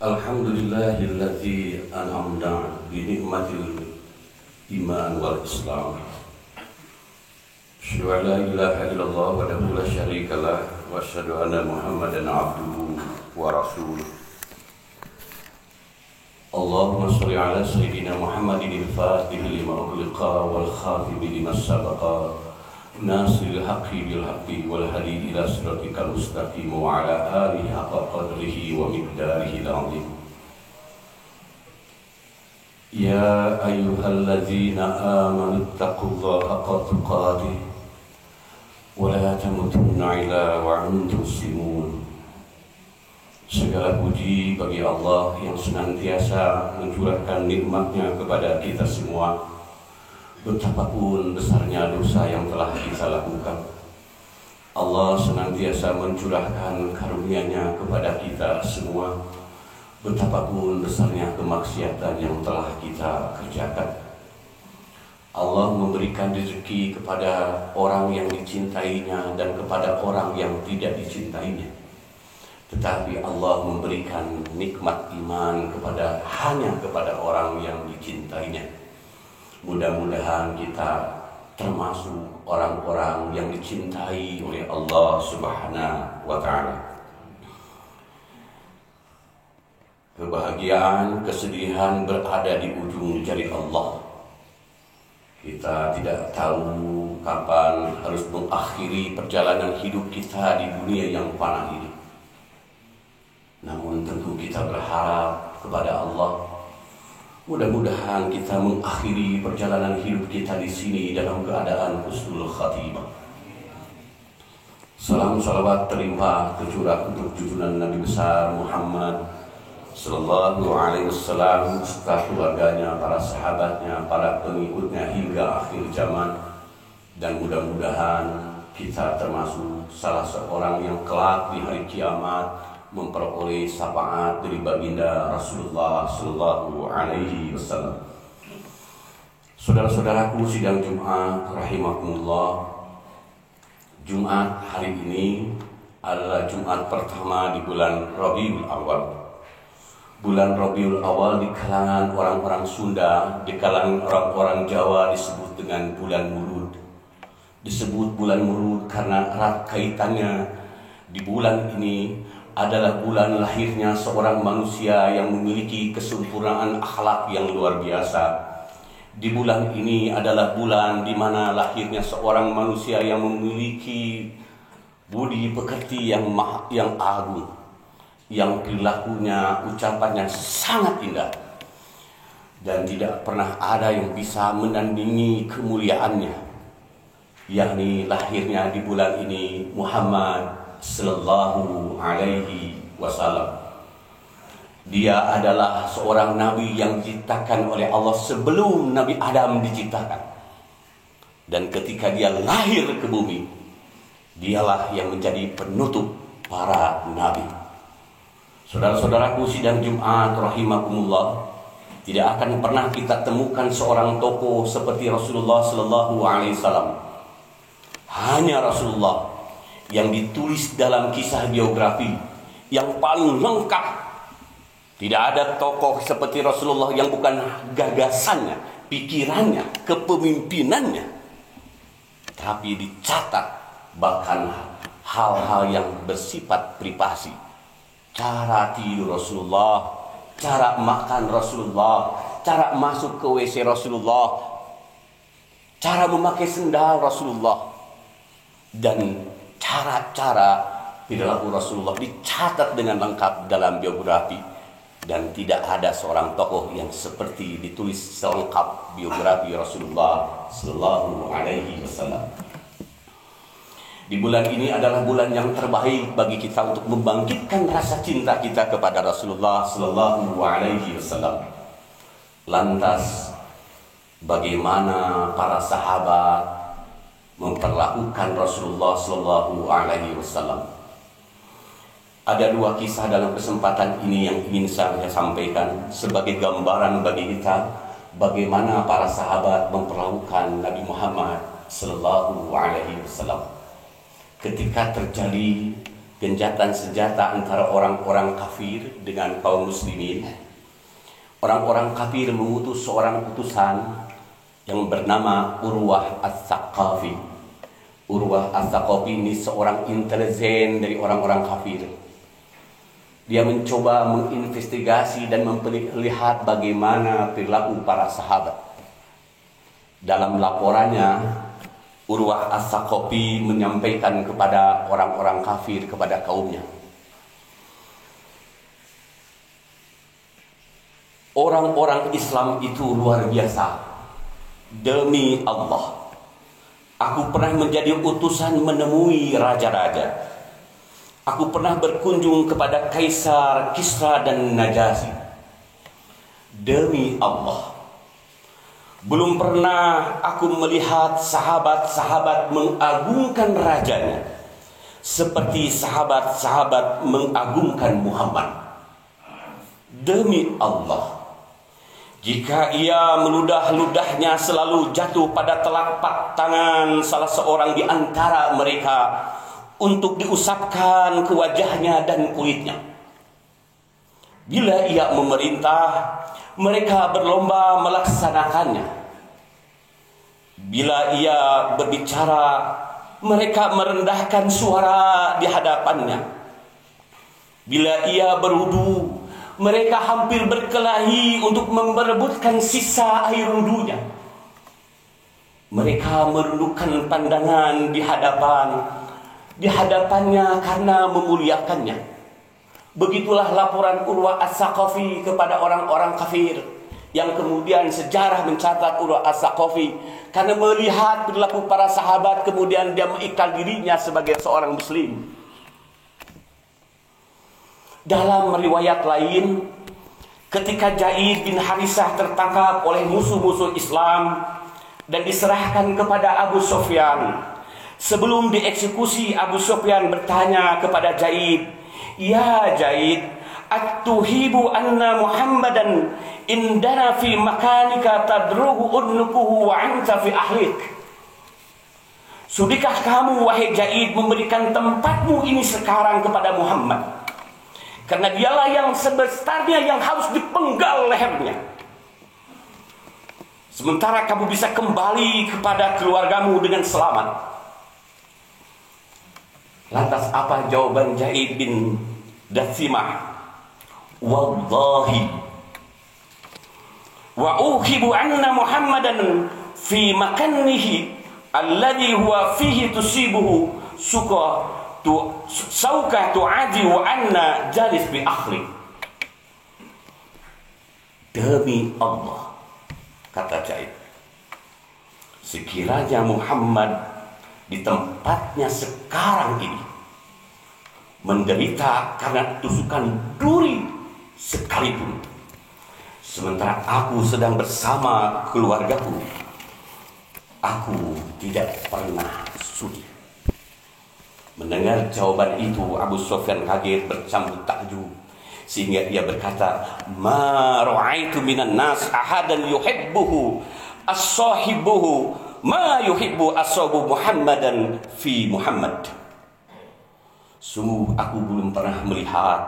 Alhamdulillahilladzi an'amna bi ni'matil iman wal islam. Asyhadu an la ilaha illallah wahdahu la syarika lah wa asyhadu anna Muhammadan abduhu wa rasuluh. Allahumma shalli ala sayyidina Muhammadin al-Fatih lima ughliqa wal khatim lima sabaqa nasiril haqqi bil haqqi wal hadi ila siratikal mustaqim wa ala alihi haqqa qadrihi wa miqdarihi al-'azim. Ya ayyuhalladzina amanu taqullaha haqqa tuqatih wa la tamutunna illa wa antum muslimun. Segala puji bagi Allah yang senantiasa mencurahkan nikmat-Nya kepada kita semua. Betapapun besarnya dosa yang telah kita lakukan, Allah senantiasa mencurahkan karunia-Nya kepada kita semua. Betapapun besarnya kemaksiatan yang telah kita kerjakan, Allah memberikan rezeki kepada orang yang dicintainya dan kepada orang yang tidak dicintainya. Tetapi Allah memberikan nikmat iman hanya kepada orang yang dicintainya. Mudah-mudahan kita termasuk orang-orang yang dicintai oleh Allah Subhanahu wa Ta'ala. Kebahagiaan, kesedihan berada di ujung jari Allah. Kita tidak tahu kapan harus mengakhiri perjalanan hidup kita di dunia yang fana ini. Namun tentu kita berharap kepada Allah, mudah-mudahan kita mengakhiri perjalanan hidup kita di sini dalam keadaan husnul khatimah. Salam salawat terlimpah tercurah untuk junjungan Nabi besar Muhammad sallallahu alaihi wasallam serta keluarganya, para sahabatnya, para pengikutnya hingga akhir zaman. Dan mudah-mudahan kita termasuk salah seorang yang kelak di hari kiamat memperoleh syafaat dari baginda Rasulullah sallallahu alaihi wasallam. Saudara-saudaraku sidang Jumat rahimakumullah. Jumat hari ini adalah Jumat pertama di bulan Rabiul Awal. Bulan Rabiul Awal di kalangan orang-orang Sunda, di kalangan orang-orang Jawa disebut dengan bulan Murud. Disebut bulan Murud karena erat kaitannya di bulan ini adalah bulan lahirnya seorang manusia yang memiliki kesempurnaan akhlak yang luar biasa. Di bulan ini adalah bulan di mana lahirnya seorang manusia yang memiliki budi pekerti yang agung, yang perilakunya, ucapannya sangat indah, dan tidak pernah ada yang bisa menandingi kemuliaannya, yakni lahirnya di bulan ini Muhammad sallallahu alaihi wasallam. Dia adalah seorang nabi yang diciptakan oleh Allah sebelum Nabi Adam diciptakan. Dan ketika dia lahir ke bumi, dialah yang menjadi penutup para nabi. Saudara-saudaraku sidang Jumat rahimakumullah, tidak akan pernah kita temukan seorang tokoh seperti Rasulullah sallallahu alaihi wasallam. Hanya Rasulullah yang ditulis dalam kisah biografi yang paling lengkap. Tidak ada tokoh seperti Rasulullah yang bukan gagasannya, pikirannya, kepemimpinannya, tapi dicatat bahkan hal-hal yang bersifat privasi. Cara tidur Rasulullah, cara makan Rasulullah, cara masuk ke WC Rasulullah, cara memakai sendal Rasulullah, dan cara-cara perilaku Rasulullah dicatat dengan lengkap dalam biografi. Dan tidak ada seorang tokoh yang seperti ditulis selengkap biografi Rasulullah sallallahu alaihi wasallam. Di bulan ini adalah bulan yang terbaik bagi kita untuk membangkitkan rasa cinta kita kepada Rasulullah sallallahu alaihi wasallam. Lantas bagaimana para sahabat memperlakukan Rasulullah sallallahu alaihi wasallam? Ada dua kisah dalam kesempatan ini yang ingin saya sampaikan sebagai gambaran bagi kita bagaimana para sahabat memperlakukan Nabi Muhammad sallallahu alaihi wasallam. Ketika terjadi genjatan senjata antara orang-orang kafir dengan kaum muslimin. Orang-orang kafir mengutus seorang utusan yang bernama Urwah As-Saqafi. Urwah As-Saqafi ini seorang intelijen dari orang-orang kafir. Dia mencoba menginvestigasi dan melihat bagaimana perilaku para sahabat. Dalam laporannya, Urwah As-Saqafi menyampaikan kepada orang-orang kafir, kepada kaumnya, orang-orang Islam itu luar biasa. Demi Allah, aku pernah menjadi utusan menemui raja-raja. Aku pernah berkunjung kepada Kaisar, Kisra dan Najasyi. Demi Allah, belum pernah aku melihat sahabat-sahabat mengagungkan rajanya seperti sahabat-sahabat mengagungkan Muhammad. Demi Allah, jika ia meludah-ludahnya selalu jatuh pada telapak tangan salah seorang di antara mereka untuk diusapkan ke wajahnya dan kulitnya. Bila ia memerintah, mereka berlomba melaksanakannya. Bila ia berbicara, mereka merendahkan suara di hadapannya. Bila ia berwudu, mereka hampir berkelahi untuk memperebutkan sisa air wudunya. Mereka merundukkan pandangan di hadapannya karena memuliakannya. Begitulah laporan Urwah As-Saqafi kepada orang-orang kafir, yang kemudian sejarah mencatat Urwah As-Saqafi karena melihat perilaku para sahabat, kemudian dia mengikrar dirinya sebagai seorang muslim. Dalam riwayat lain, ketika Zaid bin Harisah tertangkap oleh musuh-musuh Islam dan diserahkan kepada Abu Sufyan, sebelum dieksekusi, Abu Sufyan bertanya kepada Zaid, "Ya Zaid, atuhibu anna Muhammadan indana fi makanika tadruhu unnukuhu wa anta fi ahlik?" Sudahkah kamu, wahai Zaid, memberikan tempatmu ini sekarang kepada Muhammad? Karena dialah yang semestinya yang harus dipenggal lehernya, sementara kamu bisa kembali kepada keluargamu dengan selamat. Lantas apa jawaban Zaid bin Datsimah? "Wallahi wa uhibu anna Muhammadan fi makanihi alladhi huwa fihi tusibuhu sauka tu'adi wa anna jalis bi akhli." Demi Allah, kata Zaid, sekiranya Muhammad di tempatnya sekarang ini menderita karena tusukan duri sekalipun, sementara aku sedang bersama keluargaku, aku tidak pernah sudi. Mendengar jawaban itu, Abu Sufyan kaget bercampur takjub, sehingga ia berkata, "Ma ra'aitu minan nas ahadan yuhibbuhu as-sahibuhu ma yuhibbu ashabu Muhammadan fi Muhammad." Sungguh aku belum pernah melihat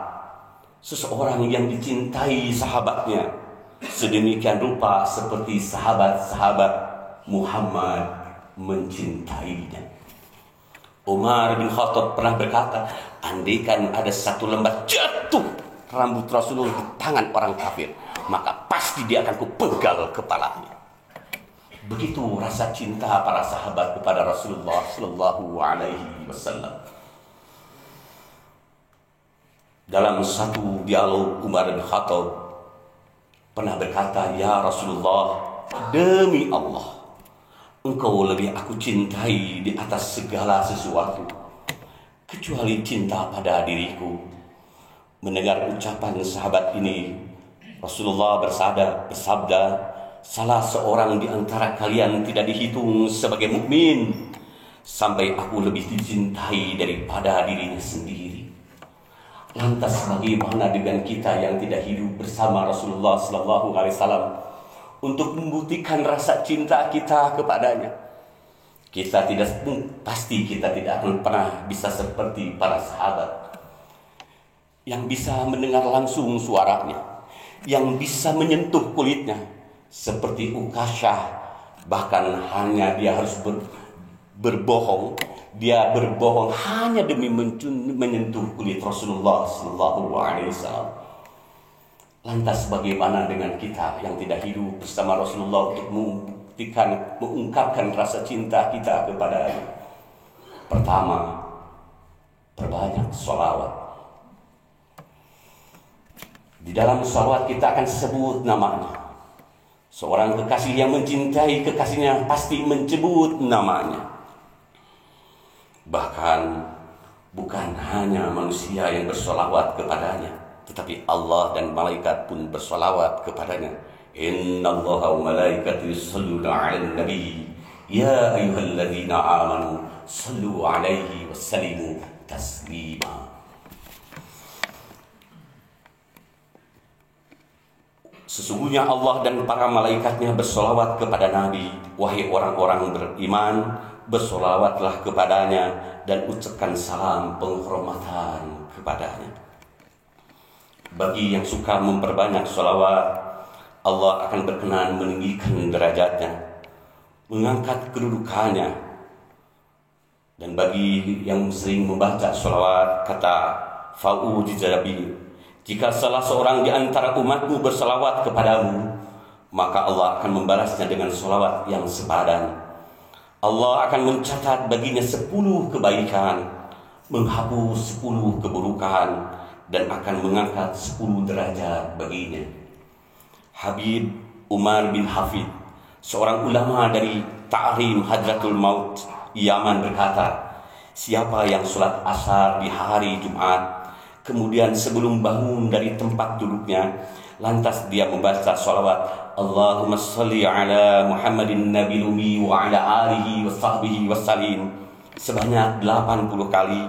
seseorang yang dicintai sahabatnya sedemikian rupa seperti sahabat-sahabat Muhammad mencintainya. Umar bin Khattab pernah berkata, andaikan ada satu lembar jatuh rambut Rasulullah di tangan orang kafir, maka pasti dia akan kupenggal kepalanya. Begitu rasa cinta para sahabat kepada Rasulullah Sallallahu Alaihi Wasallam. Dalam satu dialog, Umar bin Khattab pernah berkata, "Ya Rasulullah, demi Allah, engkau lebih aku cintai di atas segala sesuatu, kecuali cinta pada diriku." Mendengar ucapan sahabat ini, Rasulullah bersabda, "Salah seorang di antara kalian tidak dihitung sebagai mukmin sampai aku lebih dicintai daripada dirinya sendiri." Lantas bagaimana dengan kita yang tidak hidup bersama Rasulullah Sallallahu Alaihi Wasallam untuk membuktikan rasa cinta kita kepadanya? Pasti kita tidak akan pernah bisa seperti para sahabat yang bisa mendengar langsung suaranya, yang bisa menyentuh kulitnya seperti Ukasyah. Bahkan hanya dia harus berbohong. Dia berbohong hanya demi menyentuh kulit Rasulullah Sallallahu Alaihi Wasallam. Lantas bagaimana dengan kita yang tidak hidup bersama Rasulullah untuk mengungkapkan rasa cinta kita kepada-Nya? Pertama, perbanyak sholawat. Di dalam sholawat kita akan sebut namanya. Seorang kekasih yang mencintai kekasihnya pasti menyebut namanya. Bahkan bukan hanya manusia yang bersolawat kepadanya, tetapi Allah dan malaikat pun bersolawat kepadanya. Innallaha wa malaikatahu yusholluna 'alan nabi ya ayyuhalladzina amanu shallu 'alaihi wasallimu taslima. Sesungguhnya Allah dan para malaikatnya bersolawat kepada Nabi. Wahai orang-orang beriman, bersolawatlah kepadanya dan ucapkan salam penghormatan kepadanya. Bagi yang suka memperbanyak solawat, Allah akan berkenan meninggikan derajatnya, mengangkat kedudukannya. Dan bagi yang sering membaca solawat, kata Fa'udi Jarabi, jika salah seorang di antara umatmu bersolawat kepadamu, maka Allah akan membalasnya dengan solawat yang sepadan. Allah akan mencatat baginya 10 kebaikan, menghapus 10 keburukan, dan akan mengangkat 10 derajat baginya. Habib Umar bin Hafid, seorang ulama dari Ta'rim Hadratul Maut, Yaman, berkata, siapa yang sholat asar di hari Jumat, kemudian sebelum bangun dari tempat duduknya, lantas dia membaca sholawat Allahumma salli ala Muhammadin Nabi Lumi wa ala alihi wa sahbihi wa salim sebanyak 80 kali,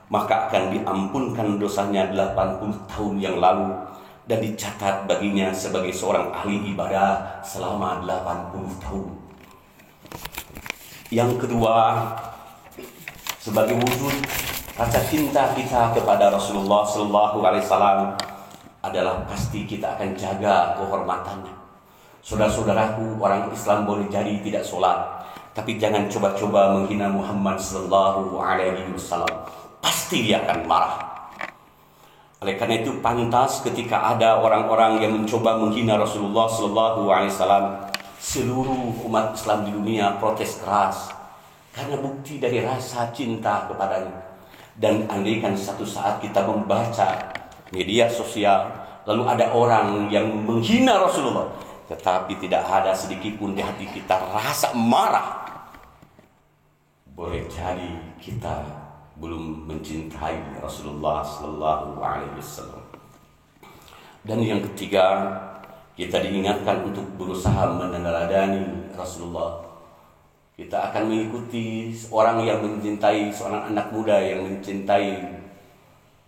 maka akan diampunkan dosanya 80 tahun yang lalu dan dicatat baginya sebagai seorang ahli ibadah selama 80 tahun. Yang kedua, sebagai wujud rasa cinta kita kepada Rasulullah Sallallahu Alaihi Wasallam adalah pasti kita akan jaga kehormatannya. Saudara-saudaraku, orang Islam boleh jadi tidak sholat, tapi jangan coba-coba menghina Muhammad Sallallahu Alaihi Wasallam. Pasti dia akan marah. Oleh karena itu pantas ketika ada orang-orang yang mencoba menghina Rasulullah Sallallahu Alaihi Wasallam, seluruh umat Islam di dunia protes keras karena bukti dari rasa cinta kepadanya. Dan andaikan satu saat kita membaca media sosial, lalu ada orang yang menghina Rasulullah, tetapi tidak ada sedikit pun di hati kita rasa marah, boleh jadi kita belum mencintai Rasulullah Sallallahu Alaihi Wasallam. Dan yang ketiga, kita diingatkan untuk berusaha meneladani Rasulullah. Kita akan mengikuti orang yang mencintai, seorang anak muda yang mencintai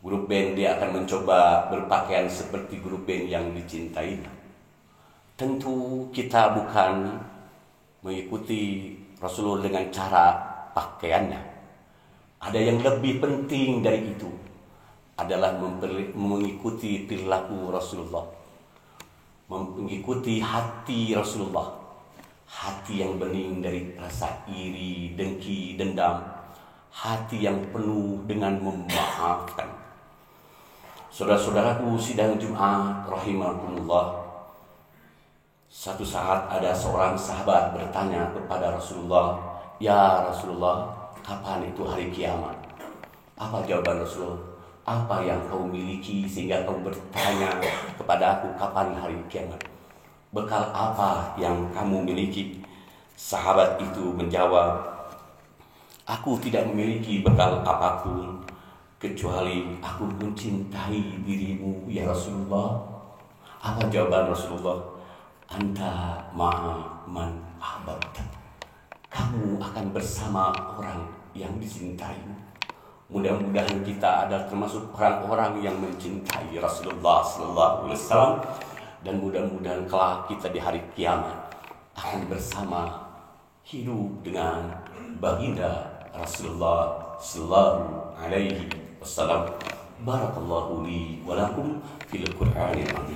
grup band, dia akan mencoba berpakaian seperti grup band yang dicintai. Tentu kita bukan mengikuti Rasulullah dengan cara pakaiannya. Ada yang lebih penting dari itu, adalah mengikuti perilaku Rasulullah, mengikuti hati Rasulullah, hati yang bening dari rasa iri, dengki, dendam, hati yang penuh dengan memaafkan. Saudara-saudaraku sidang Jumat rahimakumullah, satu saat ada seorang sahabat bertanya kepada Rasulullah, "Ya Rasulullah, kapan itu hari kiamat?" Apa jawaban Rasulullah? "Apa yang kau miliki sehingga kau bertanya kepada aku kapan hari kiamat? Bekal apa yang kamu miliki?" Sahabat itu menjawab, "Aku tidak memiliki bekal apapun kecuali aku mencintai dirimu ya Rasulullah." Apa jawaban Rasulullah? "Anta ma'a man ahbabta." Kamu akan bersama orang yang dicintaimu. Mudah-mudahan kita adalah termasuk orang-orang yang mencintai Rasulullah Sallallahu Alaihi Wasallam, dan mudah-mudahan kelak kita di hari kiamat akan bersama hidup dengan baginda Rasulullah sallallahu alaihi wasallam. Barakallahu li wa lakum fil Qur'anil azim.